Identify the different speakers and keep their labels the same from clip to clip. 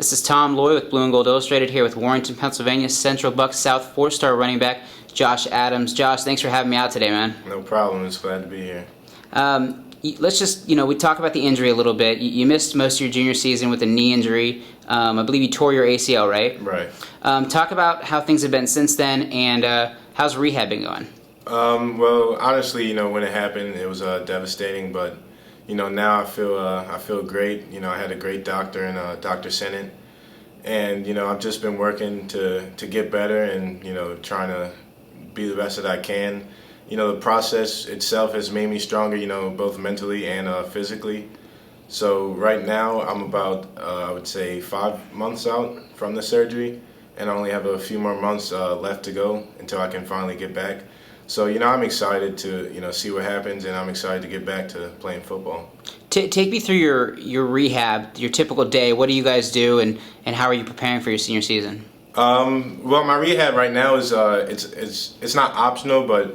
Speaker 1: This is Tom Loy with Blue and Gold Illustrated here with Warrington, Pennsylvania Central Bucks South 4-star running back Josh Adams. Josh, thanks for having me out today, man.
Speaker 2: No problem. It's glad to be here.
Speaker 1: Let's just, we talk about the injury a little bit. You missed most of your junior season with a knee injury. I believe you tore your ACL, right?
Speaker 2: Right.
Speaker 1: Talk about how things have been since then, and how's rehab been going?
Speaker 2: Well, honestly, when it happened, it was devastating. But now I feel great. I had a great doctor in Dr. Sennett, and I've just been working to get better and trying to be the best that I can. The process itself has made me stronger, both mentally and physically. So right now I'm about, I would say, 5 months out from the surgery, and I only have a few more months left to go until I can finally get back. So, I'm excited to, see what happens, and I'm excited to get back to playing football.
Speaker 1: Take me through your rehab, your typical day. What do you guys do, and how are you preparing for your senior season?
Speaker 2: Well, my rehab right now is it's not optional, but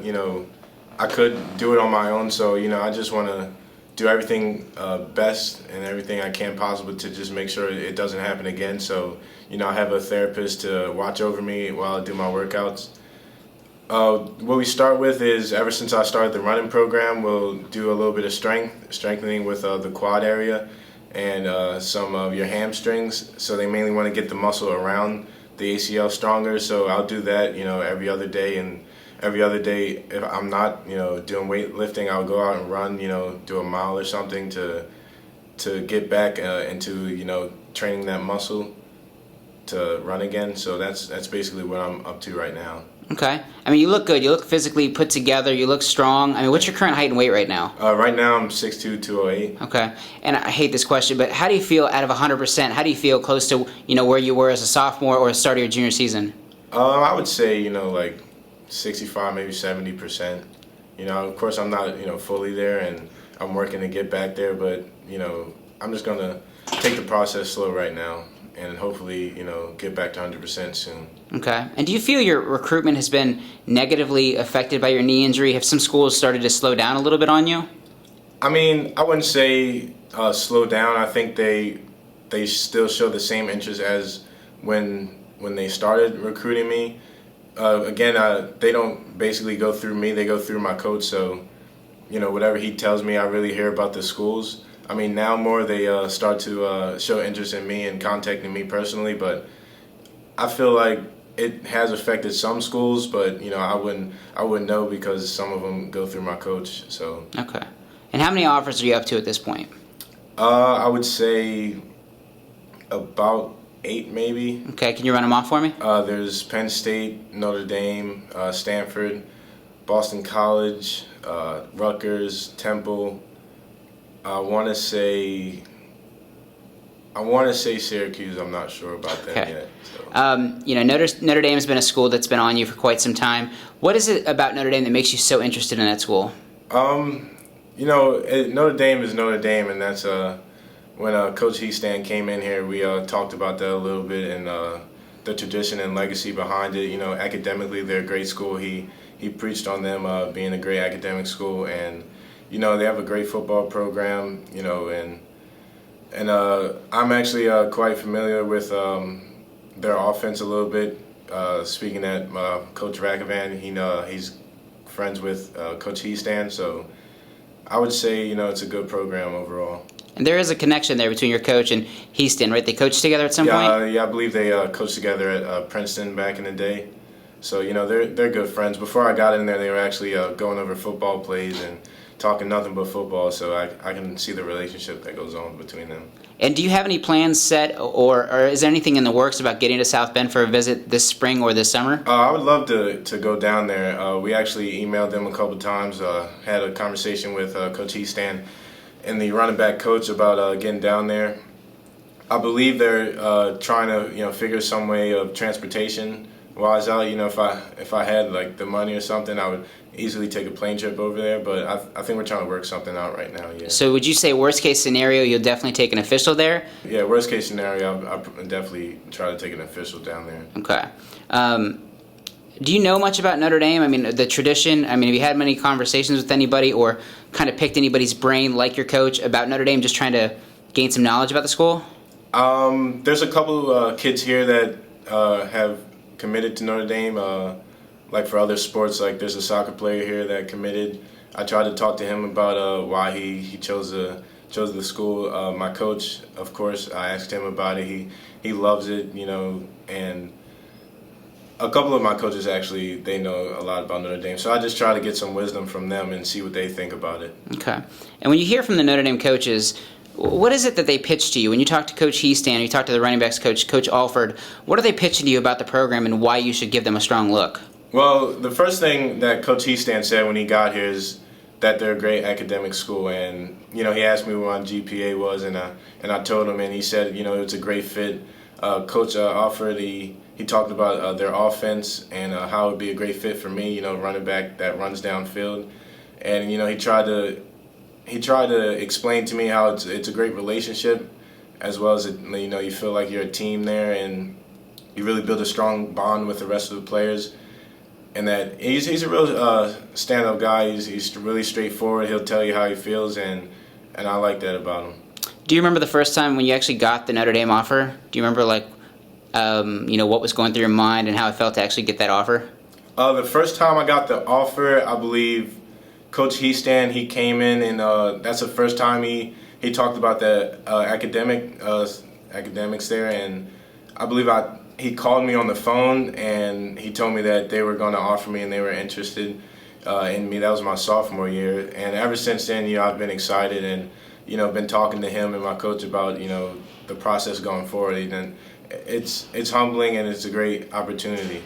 Speaker 2: I could do it on my own. So I just want to do everything best and everything I can possibly to just make sure it doesn't happen again. So I have a therapist to watch over me while I do my workouts. What we start with is, ever since I started the running program, we'll do a little bit of strengthening with the quad area and some of your hamstrings. So they mainly want to get the muscle around the ACL stronger. So I'll do that, every other day. And every other day, if I'm not, doing weightlifting, I'll go out and run, do a mile or something to get back into, training that muscle to run again. So that's basically what I'm up to right now.
Speaker 1: Okay. You look good. You look physically put together. You look strong. What's your current height and weight right now?
Speaker 2: Right now I'm 6'2", 208.
Speaker 1: Okay. And I hate this question, but how do you feel out of 100%? How do you feel close to, where you were as a sophomore or the start of your junior season?
Speaker 2: I would say, like 65, maybe 70%. Of course I'm not, fully there, and I'm working to get back there, but, I'm just going to take the process slow right now and hopefully, get back to 100% soon.
Speaker 1: Okay. And do you feel your recruitment has been negatively affected by your knee injury? Have some schools started to slow down a little bit on you?
Speaker 2: I wouldn't say slow down. I think they still show the same interest as when they started recruiting me. Again, they don't basically go through me. They go through my coach. So, whatever he tells me, I really hear about the schools. Now more they start to show interest in me and contacting me personally, but I feel like it has affected some schools, but I wouldn't know because some of them go through my coach. So.
Speaker 1: Okay. And how many offers are you up to at this point?
Speaker 2: I would say about 8 maybe.
Speaker 1: Okay. Can you run them off for me?
Speaker 2: There's Penn State, Notre Dame, Stanford, Boston College, Rutgers, Temple. I want to say Syracuse. I'm not sure about that yet. So.
Speaker 1: Notre Dame has been a school that's been on you for quite some time. What is it about Notre Dame that makes you so interested in that school?
Speaker 2: Notre Dame is Notre Dame, and that's when Coach Heastan came in here, we talked about that a little bit and the tradition and legacy behind it. Academically, they're a great school. He preached on them being a great academic school, and they have a great football program. And I'm actually quite familiar with their offense a little bit. Speaking at Coach Ragavan, he's friends with Coach Heastan, so I would say it's a good program overall.
Speaker 1: And there is a connection there between your coach and Heastan, right? They coached together at some point?
Speaker 2: Yeah, I believe they coached together at Princeton back in the day. So they're good friends. Before I got in there, they were actually going over football plays and talking nothing but football, so I can see the relationship that goes on between them.
Speaker 1: And do you have any plans set, or is there anything in the works about getting to South Bend for a visit this spring or this summer?
Speaker 2: I would love to go down there. We actually emailed them a couple times, had a conversation with Coach Heastan and the running back coach about getting down there. I believe they're trying to figure some way of transportation wise out. If I had like the money or something, I would easily take a plane trip over there, but I think we're trying to work something out right now. Yeah.
Speaker 1: So would you say worst case scenario, you'll definitely take an official there?
Speaker 2: Yeah, worst case scenario, I'll definitely try to take an official down there.
Speaker 1: Okay. Do you know much about Notre Dame? The tradition, have you had many conversations with anybody or kind of picked anybody's brain like your coach about Notre Dame, just trying to gain some knowledge about the school?
Speaker 2: There's a couple kids here that have committed to Notre Dame. Like for other sports, like there's a soccer player here that committed. I tried to talk to him about why he chose the school. My coach, of course, I asked him about it. He loves it, and a couple of my coaches actually, they know a lot about Notre Dame. So I just try to get some wisdom from them and see what they think about it.
Speaker 1: Okay. And when you hear from the Notre Dame coaches, what is it that they pitch to you? When you talk to Coach Heastan, you talk to the running backs coach, Coach Alford, what are they pitching to you about the program and why you should give them a strong look?
Speaker 2: Well, the first thing that Coach Heastan said when he got here is that they're a great academic school, and he asked me what my GPA was, and I told him, and he said it's a great fit. Coach Alford, he talked about their offense and how it would be a great fit for me, running back that runs downfield, and he tried to explain to me how it's a great relationship, as well as you feel like you're a team there, and you really build a strong bond with the rest of the players. And that he's a real stand-up guy. He's really straightforward. He'll tell you how he feels, and I like that about him.
Speaker 1: Do you remember the first time when you actually got the Notre Dame offer? Do you remember what was going through your mind and how it felt to actually get that offer?
Speaker 2: The first time I got the offer, I believe Coach Heastan, he came in, and that's the first time he talked about the academics there, and I believe he called me on the phone and he told me that they were going to offer me and they were interested in me. That was my sophomore year, and ever since then, I've been excited and been talking to him and my coach about the process going forward. And it's humbling and it's a great opportunity.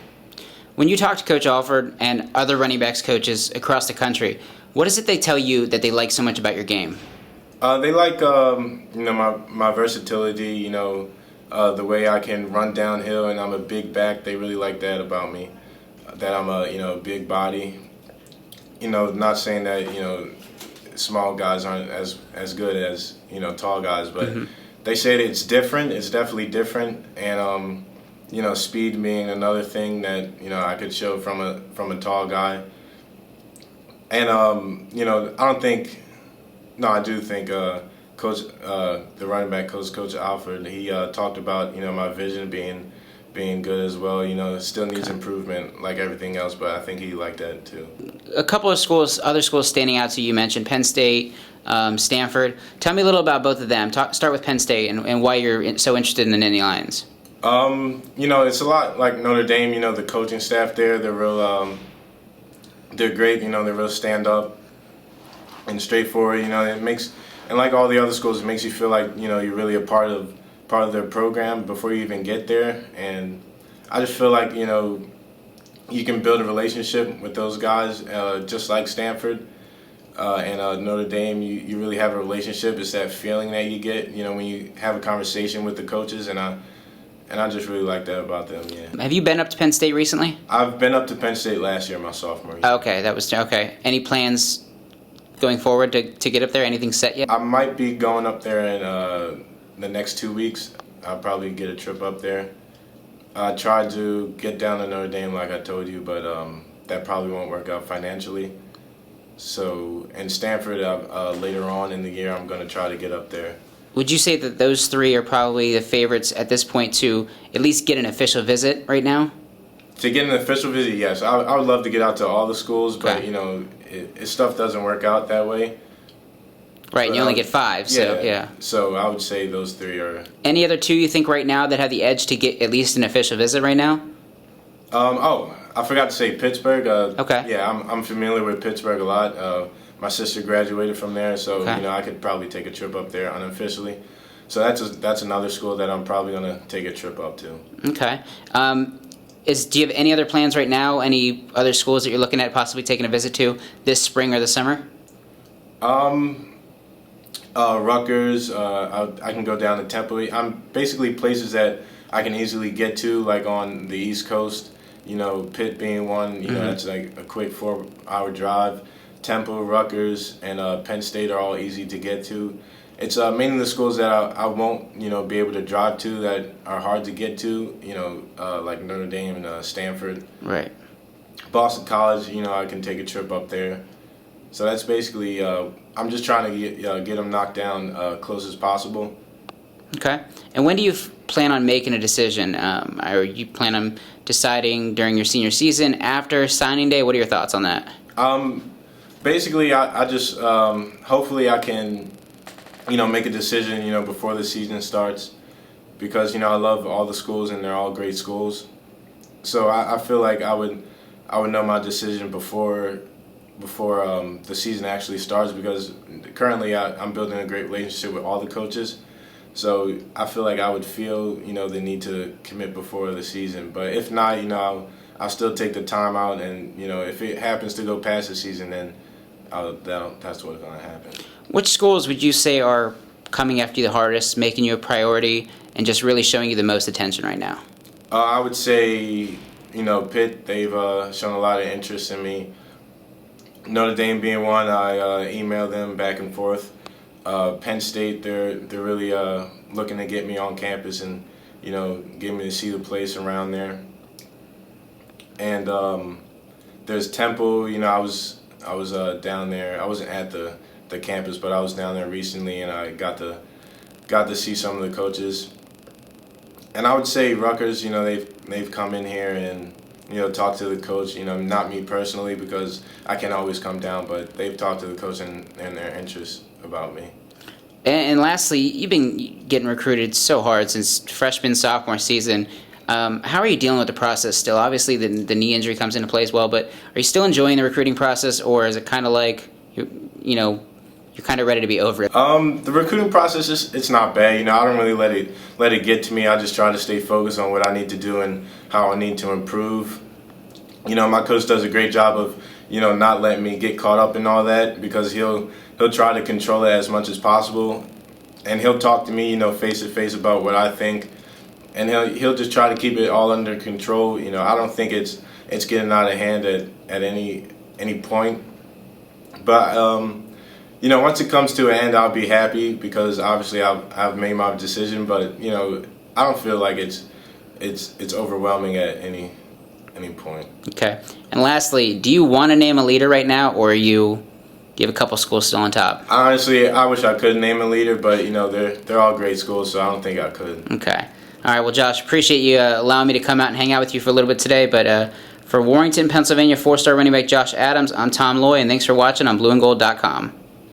Speaker 1: When you talk to Coach Alford and other running backs coaches across the country, what is it they tell you that they like so much about your game?
Speaker 2: They like my versatility. The way I can run downhill, and I'm a big back. They really like that about me. That I'm a big body. Not saying that small guys aren't as good as tall guys, but they say that it's different. It's definitely different, and speed being another thing that I could show from a tall guy. And I do think Coach, the running back Coach Alford, he talked about my vision being good as well. It still needs improvement like everything else, but I think he liked that too.
Speaker 1: A couple of other schools standing out to you. You mentioned Penn State, Stanford. Tell me a little about both of them. Start with Penn State and why you're so interested in the Nittany Lions.
Speaker 2: It's a lot like Notre Dame. The coaching staff there, they're great. They're real stand up and straightforward. And like all the other schools, it makes you feel like you're really a part of their program before you even get there. And I just feel like you can build a relationship with those guys, just like Stanford and Notre Dame. You really have a relationship. It's that feeling that you get when you have a conversation with the coaches, and I just really like that about them. Yeah.
Speaker 1: Have you been up to Penn State recently?
Speaker 2: I've been up to Penn State last year, my sophomore year.
Speaker 1: Okay, that was okay. Any plans going forward to get up there? Anything set yet?
Speaker 2: I might be going up there in the next 2 weeks. I'll probably get a trip up there. I tried to get down to Notre Dame like I told you, but that probably won't work out financially. So, and Stanford, later on in the year, I'm going to try to get up there.
Speaker 1: Would you say that those three are probably the favorites at this point to at least get an official visit right now?
Speaker 2: To get an official visit, yes. I would love to get out to all the schools, but
Speaker 1: okay.
Speaker 2: Stuff doesn't work out that way.
Speaker 1: Right, and you only get 5, so yeah.
Speaker 2: So I would say those three are.
Speaker 1: Any other two you think right now that have the edge to get at least an official visit right now?
Speaker 2: I forgot to say Pittsburgh.
Speaker 1: Okay.
Speaker 2: Yeah, I'm familiar with Pittsburgh a lot. My sister graduated from there, so
Speaker 1: okay.
Speaker 2: I could probably take a trip up there unofficially. So that's another school that I'm probably gonna take a trip up to.
Speaker 1: Okay. Do you have any other plans right now? Any other schools that you're looking at possibly taking a visit to this spring or the summer?
Speaker 2: Rutgers. I can go down to Temple. I'm basically places that I can easily get to, like on the East Coast. Pitt being one. That's like a quick 4-hour drive. Temple, Rutgers, and Penn State are all easy to get to. It's mainly the schools that I won't, be able to drive to that are hard to get to, like Notre Dame and Stanford.
Speaker 1: Right.
Speaker 2: Boston College, I can take a trip up there. So that's basically, I'm just trying to get them knocked down close as possible.
Speaker 1: Okay. And when do you plan on making a decision? Are you plan on deciding during your senior season, after signing day? What are your thoughts on that?
Speaker 2: Basically, I just hopefully I can, make a decision, before the season starts, because I love all the schools and they're all great schools. So I feel like I would know my decision before the season actually starts, because currently I'm building a great relationship with all the coaches. So I feel like I would feel the need to commit before the season. But if not, I'll still take the time out, and if it happens to go past the season, then that's what's going to happen.
Speaker 1: Which schools would you say are coming after you the hardest, making you a priority, and just really showing you the most attention right now?
Speaker 2: I would say, Pitt. They've shown a lot of interest in me. Notre Dame being one, I emailed them back and forth. Penn State, they're really looking to get me on campus and get me to see the place around there. And there's Temple. I was down there. I wasn't at the campus, but I was down there recently, and I got to see some of the coaches. And I would say Rutgers. They've come in here and talked to the coach. Not me personally, because I can't always come down, but they've talked to the coach and their interest about me.
Speaker 1: And lastly, you've been getting recruited so hard since freshman, sophomore season. How are you dealing with the process still? Obviously, the knee injury comes into play as well, but are you still enjoying the recruiting process, or is it kind of like you're kind of ready to be over it?
Speaker 2: The recruiting process it's not bad. I don't really let it get to me. I just try to stay focused on what I need to do and how I need to improve. My coach does a great job of not letting me get caught up in all that, because he'll try to control it as much as possible, and he'll talk to me face to face about what I think, and he'll just try to keep it all under control. I don't think it's getting out of hand at any point, but once it comes to an end, I'll be happy, because obviously I've made my decision. But I don't feel like it's overwhelming at any point.
Speaker 1: Okay. And lastly, do you want to name a leader right now, or do you have a couple schools still on top?
Speaker 2: Honestly, I wish I could name a leader, but they're all great schools, so I don't think I could.
Speaker 1: Okay. All right. Well, Josh, appreciate you allowing me to come out and hang out with you for a little bit today. But for Warrington, Pennsylvania, 4-star running back Josh Adams, I'm Tom Loy, and thanks for watching on BlueandGold.com.